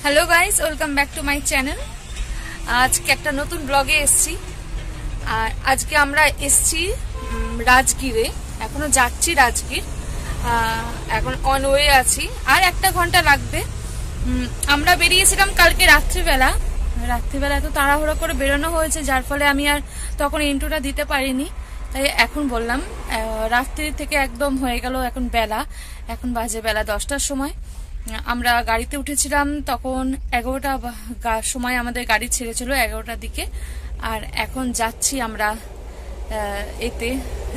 Hello guys, welcome back to my channel. आज के एक नतून ब्लगे एसছি আর আজকে আমরা এসছি রাজগীরে। এখনো যাচ্ছি রাজগীর, এখন অন ওয়ে আছি, আর একটা ঘন্টা লাগবে। আমরা বেরিয়েছিলাম কালকে রাত্রিবেলা এত তাড়াহুড়ো করে বেরোনো হয়েছে, যার ফলে আমি আর তখন ইন্ট্রোটা দিতে পারিনি। তাই এখন বললাম, রাত্রি থেকে একদম হয়ে গেল এখন বেলা, এখন বাজে বেলা 10টার সময়। আমরা গাড়িতে উঠেছিলাম তখন 11টার সময় আমাদের গাড়ি ছেড়েছিল, 11টার দিকে। আর এখন যাচ্ছি আমরা এতে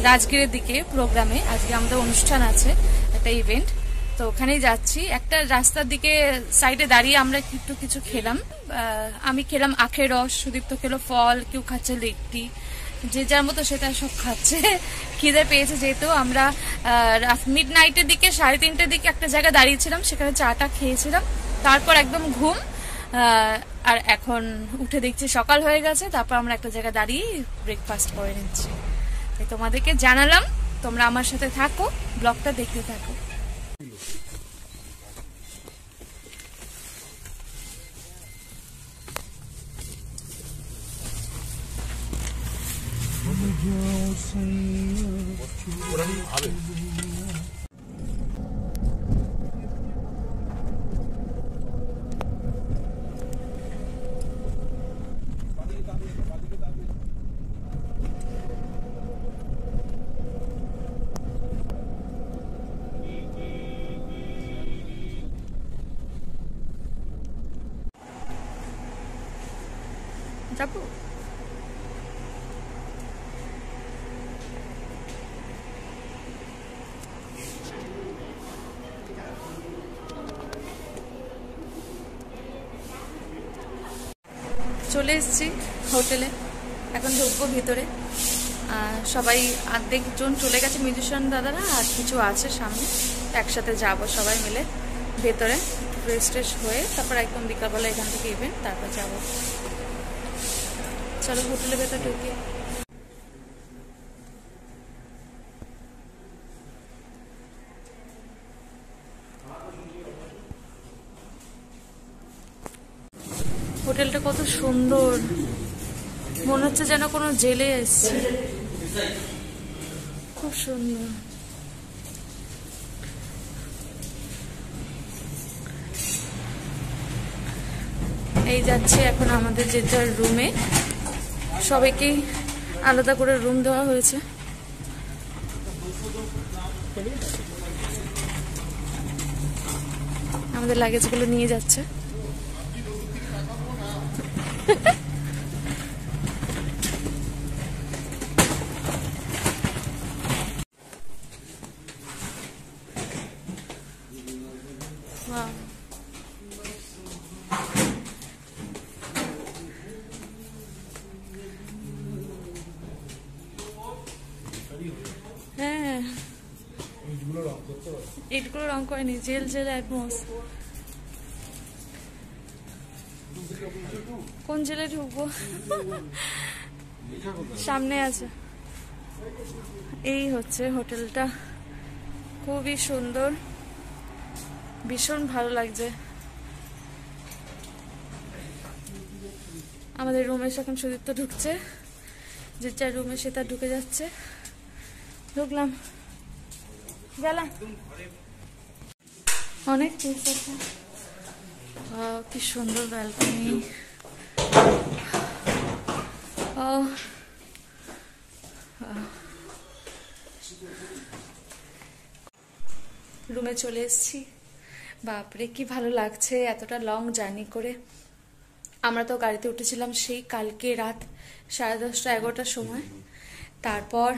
রাজগীরের দিকে প্রোগ্রামে। আজকে আমাদের অনুষ্ঠান আছে, একটা ইভেন্ট, তো ওখানেই যাচ্ছি। একটা রাস্তার দিকে সাইডে দাঁড়িয়ে আমরা একটু কিছু খেলাম। আমি খেলাম আখের রস, সুদীপ্ত খেলো ফল, কেউ খাচ্ছে লিট্টি, যে যার মতো সেটা সব খাচ্ছে। খিদে পেয়েছে যেহেতু। আমরা মিড নাইটের দিকে 3:30টার দিকে একটা জায়গায় দাঁড়িয়েছিলাম, সেখানে চাটা খেয়েছিলাম, তারপর একদম ঘুম। আর এখন উঠে দেখছি সকাল হয়ে গেছে, তারপর আমরা একটা জায়গায় দাঁড়িয়ে ব্রেকফাস্ট করে নিচ্ছি। তাই তোমাদেরকে জানালাম, তোমরা আমার সাথে থাকো, ব্লগটা দেখতে থাকো। যাবো চলে এসেছি হোটেলে, এখন ঢুকবো ভিতরে। সবাই অর্ধেক জন চলে গেছে, মিউজিশিয়ান দাদারা, আর কিছু আছে সামনে। একসাথে যাব সবাই মিলে ভেতরে, ফ্রেশ ট্রেশ হয়ে তারপর একদম বিকালবেলা এখান থেকে ইভেন্ট, তারপর যাব। চলো হোটেলের ভেতর ঢুকি। হোটেলটা কত সুন্দর, মনে হচ্ছে যেন কোনো জেলে এসছে, খুব সুন্দর। এই যাচ্ছে এখন আমাদের যে যার রুমে, সবাইকেই আলাদা করে রুম দেওয়া হয়েছে। আমাদের লাগেজগুলো নিয়ে যাচ্ছে। হ্যাঁ, ইটগুলো রং করেনি, জেল অ্যাটমস। কোন জেলে ঢুকবো? সামনে আছে। এই হচ্ছে হোটেলটা, খুবই সুন্দর, ভীষণ ভালো লাগছে। আমাদের রুমে এখন সুদীপ্ত ঢুকছে, যে যার রুমে সে তার ঢুকে যাচ্ছে। ঢুকলাম, গেলাম। অনেক কি সুন্দর ব্যালকনি। রুমে চলে এসেছি। বাপরে কি ভালো লাগছে এতটা লং জার্নি করে। আমরা তো গাড়িতে উঠেছিলাম সেই কালকে রাত 10:30 11টার সময়, তারপর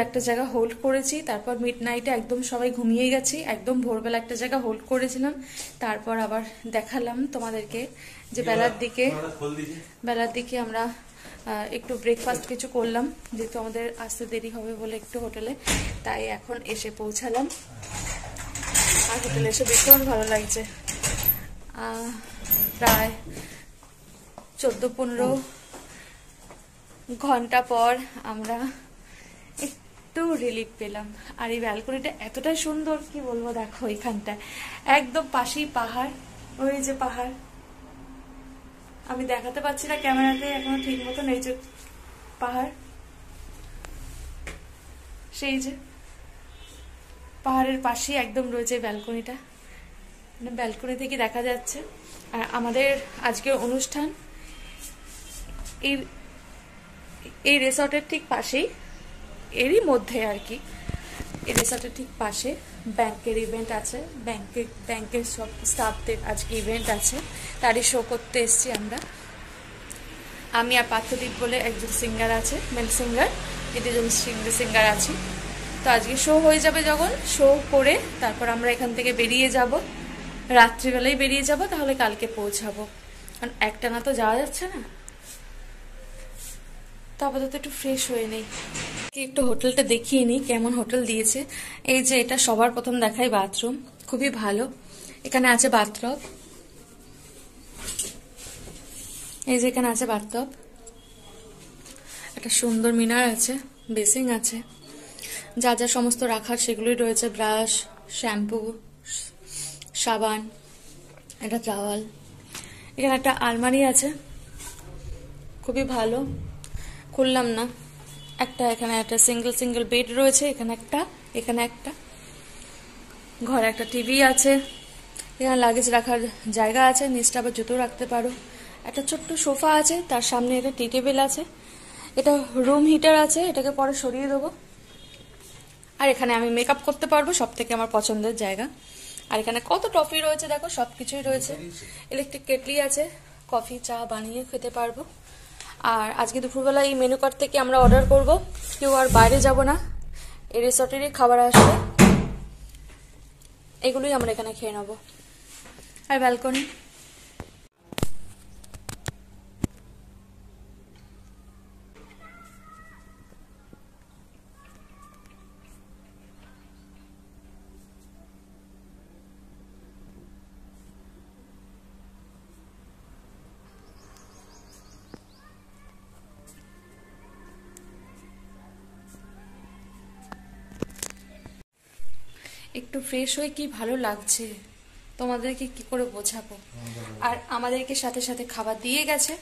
একটা জায়গা হোল্ড করেছি, তারপর মিড নাইটে একদম সবাই ঘুমিয়ে গেছি, একদম ভোরবেলা একটা জায়গা হোল্ড করেছিলাম। তারপর আবার দেখালাম তোমাদেরকে যে বেলার দিকে আমরা একটু ব্রেকফাস্ট কিছু করলাম, যেহেতু আমাদের আসতে দেরি হবে বলে একটু হোটেলে। তাই এখন এসে পৌঁছালাম, আর হোটেলে এসে ভীষণ ভালো লাগছে। প্রায় 14-15 ঘন্টা পর আমরা একটু রিলিফ পেলাম। আর এই ব্যালকনিটা এতটাই সুন্দর কি বলবো, দেখো এখানটায় একদম পাশেই পাহাড়, ওই যে পাহাড়, আমি দেখাতে পাচ্ছি না ক্যামেরাতে এখনো ঠিক মতন। এই যে পাহাড়, সেই যে পাহাড়ের পাশেই একদম রয়েছে ব্যালকনিটা, ব্যালকনি থেকে দেখা যাচ্ছে। আর আমাদের আজকের অনুষ্ঠান এই রিসর্টের ঠিক পাশেই, এরই মধ্যে আর কি, এই রিসর্টের ঠিক পাশে ব্যাংকের ইভেন্ট আছে। ব্যাংকের সব স্টাফদের আজকে ইভেন্ট আছে, তারই শো করতে এসেছি আমরা। আমি আর পার্থদীপ বলে একজন সিঙ্গার আছে, মেন সিঙ্গার, এই দুজন সিঙ্গার আছি। তো আজকে শো হয়ে যাবে, যখন শো করে তারপর আমরা এখান থেকে বেরিয়ে যাব, রাত্রিবেলায় বেরিয়ে যাব, তাহলে কালকে পৌঁছাবো। কারণ একটানা তো যাওয়া যাচ্ছে না। তো আপাতত একটু ফ্রেশ হয়ে নেই, একটু হোটেলটা দেখিয়ে নিই কেমন হোটেল দিয়েছে। এই যে এটা সবার প্রথম দেখাই বাথরুম, খুবই ভালো। এখানে আছে বাথটব, এই যে এখানে আছে বাথটব, একটা সুন্দর মিনার আছে, বেসিং আছে, যা যা সমস্ত রাখার সেগুলোই রয়েছে, ব্রাশ, শ্যাম্পু, সাবান, একটা টাওয়াল। এখানে একটা আলমারি আছে, খুবই ভালো, খুললাম না। এখানে একটা সিঙ্গেল বেড রয়েছে, এখানে একটা ঘরে একটা টিভি আছে, এখানে লাগেজ রাখার জায়গা আছে, নিচটা আবার জুতো রাখতে পারো। একটা ছোট্ট সোফা আছে, তার সামনে একটা টি টেবিল আছে, এটা রুম হিটার আছে, এটাকে পরে সরিয়ে দেবো। আর এখানে আমি মেকআপ করতে পারবো, সব থেকে আমার পছন্দের জায়গা। আর এখানে কত টফি রয়েছে দেখো, সবকিছুই রয়েছে। ইলেকট্রিক কেটলি আছে, কফি চা বানিয়ে খেতে পারবো। আর আজকে দুপুরবেলা এই মেনু কার্ড থেকে আমরা অর্ডার করব, কেউ আর বাইরে যাব না, এই রিসর্টেরই খাবার আসবে, এগুলোই আমরা এখানে খেয়ে নেবো। আর ব্যালকনি, একটু ফ্রেশ হয়ে কি ভালো লাগছে, তোমাদেরকে কি করে বোঝাবো। আর আমাদেরকে সাথে সাথে খাবার দিয়ে গেছে,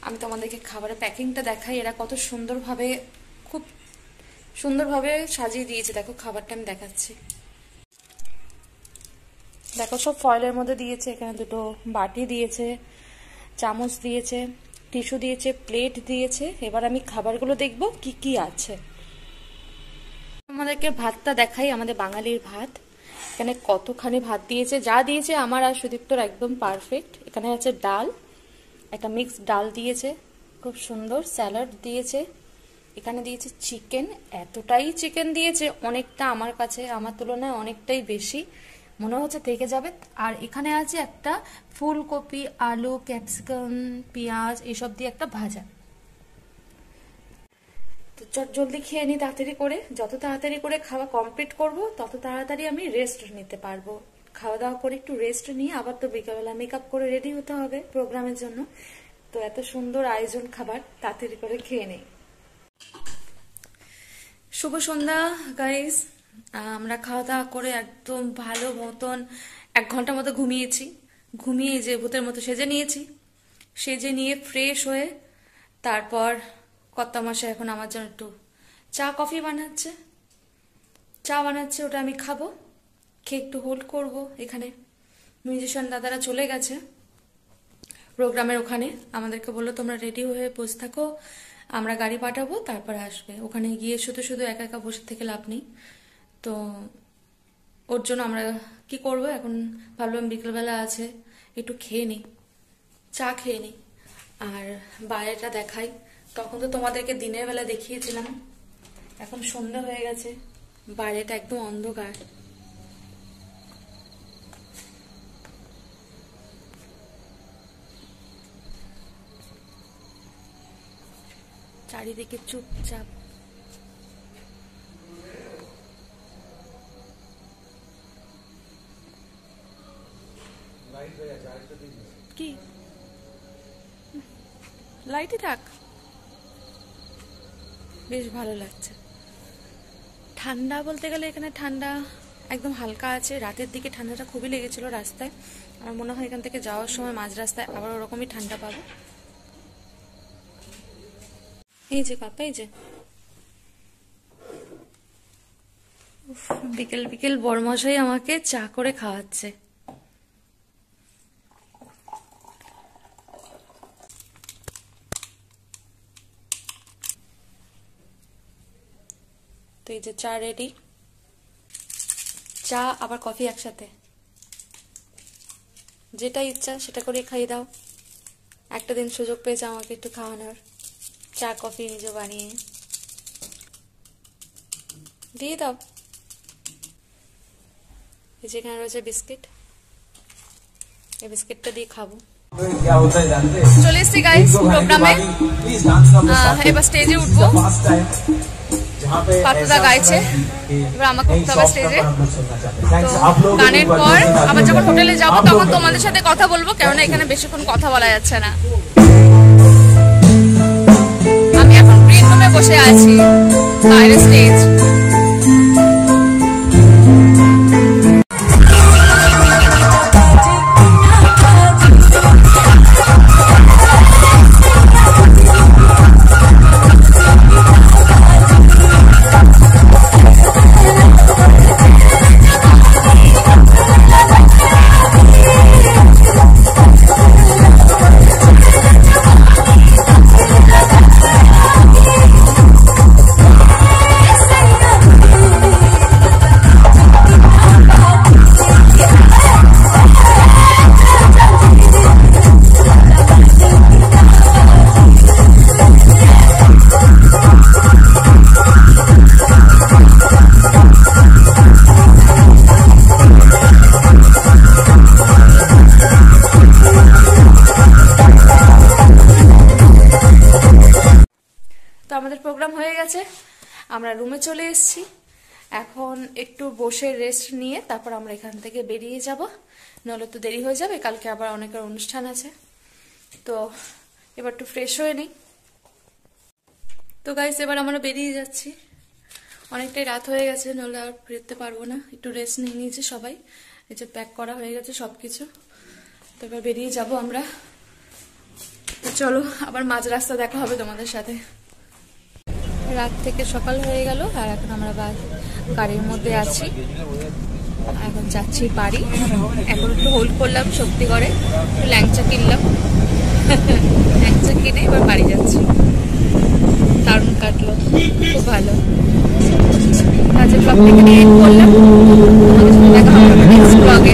আমি তোমাদেরকে খাবারের প্যাকিংটা দেখাই। এরা কত সুন্দরভাবে, খুব সুন্দরভাবে সাজিয়ে দিয়েছে, দেখো খাবারটা আমি দেখাচ্ছি। দেখো সব ফয়েলের মধ্যে দিয়েছে, এখানে দুটো বাটি দিয়েছে, চামচ দিয়েছে, টিস্যু দিয়েছে, প্লেট দিয়েছে। এবার আমি খাবারগুলো দেখবো কি কি আছে। আমাদেরকে ভাতটা দেখাই, আমাদের বাঙালির ভাত। এখানে কতখানি ভাত দিয়েছে, যা দিয়েছে আমার আর সুদীপ্তর একদম পারফেক্ট। এখানে আছে ডাল, একটা মিক্সড ডাল দিয়েছে, খুব সুন্দর স্যালাড দিয়েছে। এখানে দিয়েছে চিকেন, এতটাই চিকেন দিয়েছে, অনেকটা আমার কাছে, আমার তুলনায় অনেকটাই বেশি, মনে হচ্ছে থেকে যাবে। আর এখানে আছে একটা ফুলকপি, আলু, ক্যাপসিকাম, পেঁয়াজ এসব দিয়ে একটা ভাজা। জলদি খেয়ে নিই তাড়াতাড়ি করে, যত তাড়াতাড়ি করে খাওয়া কমপ্লিট করব তত তাড়াতাড়ি আমি রেস্ট নিতে পারবো। খাওয়া দাওয়া করে একটু রেস্ট নিয়ে আবার তো বিকালবেলা মেকআপ করে রেডি হতে হবে প্রোগ্রামের জন্য। তো এত সুন্দর আয়োজন, খাবার তাড়াতাড়ি করে খেয়ে নেই। শুভ সন্ধ্যা গাইস, আমরা খাওয়া দাওয়া করে একদম ভালো মতন 1 ঘন্টা মতো ঘুমিয়েছি। ঘুমিয়ে যে ভূতের মতো সেজে নিয়েছি, সেজে নিয়ে ফ্রেশ হয়ে তারপর কর্তামশাই এখন আমার জন্য একটু চা কফি বানাচ্ছে, ওটা আমি খাবো, খেয়ে একটু হোল্ড করব। এখানে মিউজিশিয়ান দাদারা চলে গেছে প্রোগ্রামের ওখানে, আমাদেরকে বললো তোমরা রেডি হয়ে বসে থাকো, আমরা গাড়ি পাঠাবো, তারপরে আসবে। ওখানে গিয়ে শুধু শুধু একা একা বসে থেকে লাভ নেই। তো ওর জন্য আমরা কি করব, এখন ভাবলাম বিকেলবেলা আছে একটু খেয়ে নিই, চা খেয়ে নিই। আর বাইরেটা দেখাই, তখন তো তোমাদেরকে দিনের বেলা দেখিয়েছিলাম, এখন সন্ধ্যা হয়ে গেছে, বাইরেটা একদম অন্ধকার। চারিদিকে চুপচাপ, কি লাইটই থাক, বেশ ভালো লাগছে। ঠান্ডা বলতে গেলে এখানে ঠান্ডা একদম হালকা আছে, রাতের দিকে ঠান্ডাটা খুবই লেগেছিল রাস্তায়, আমার মনে হয় এখান থেকে যাওয়ার সময় মাঝ রাস্তায় আবার ওরকমই ঠান্ডা পাবো। এই যে কাকা, এই যে বিকেল বিকেল বড়মশাই আমাকে চা করে খাওয়াচ্ছে। তো এই যে চা রেডি, চা আবার কফি একসাথে, যেটা ইচ্ছা সেটা করে খাইয়ে দাও। একটা দিন সুযোগ পেয়েছে আমাকে একটু খাওয়ানোর, চা কফি নিজে বানিয়ে দিয়ে দাও। এই যেখানে রয়েছে বিস্কিট, এই বিস্কিটটা দিয়ে খাবো। চলে এসছি গাইস প্রোগ্রামে, এবার স্টেজে উঠবো। পাতুদা গাইছে, এবার আমাকে উঠতে হবে স্টেজে। তো গানের পর আবার যখন হোটেলে যাবো তখন তোমাদের সাথে কথা বলবো, কেননা এখানে বেশিক্ষণ কথা বলা যাচ্ছে না। আমি এখন গ্রিন রুমে বসে আছি, বাইরে স্টেজ। তো আমাদের প্রোগ্রাম হয়ে গেছে, আমরা রুমে চলে এসেছি। এখন একটু বসে রেস্ট নিয়ে তারপর আমরা এখান থেকে বেরিয়ে যাব, নাহলে তো দেরি হয়ে যাবে, কালকে আবার অনেকের অনুষ্ঠান আছে। তো এবার একটু ফ্রেশ হয়ে নিই। তো গাইস এবার আমরা বেরিয়ে যাচ্ছি, অনেকটাই রাত হয়ে গেছে, নাহলে আর ফিরতে পারবো না। একটু রেস্ট নিয়ে নিয়েছি সবাই, এই যে প্যাক করা হয়ে গেছে সবকিছু। তো এবার বেরিয়ে যাব আমরা। তো চলো আবার মাঝ রাস্তা দেখা হবে তোমাদের সাথে। রাত থেকে সকাল হয়ে গেল, আর এখন আমরা গাড়ির মধ্যে আছি, এখন যাচ্ছি বাড়ি। এখন একটু হোল্ড করলাম শক্তিগড়ে, একটু ল্যাংচা কিনলাম, ল্যাংচা কিনে এবার বাড়ি যাচ্ছি। দারুণ কাটলো, খুব ভালো। আজকে ব্লগটা এখানে এন্ড করলাম, দেখা হবে নেক্সট ব্লগে।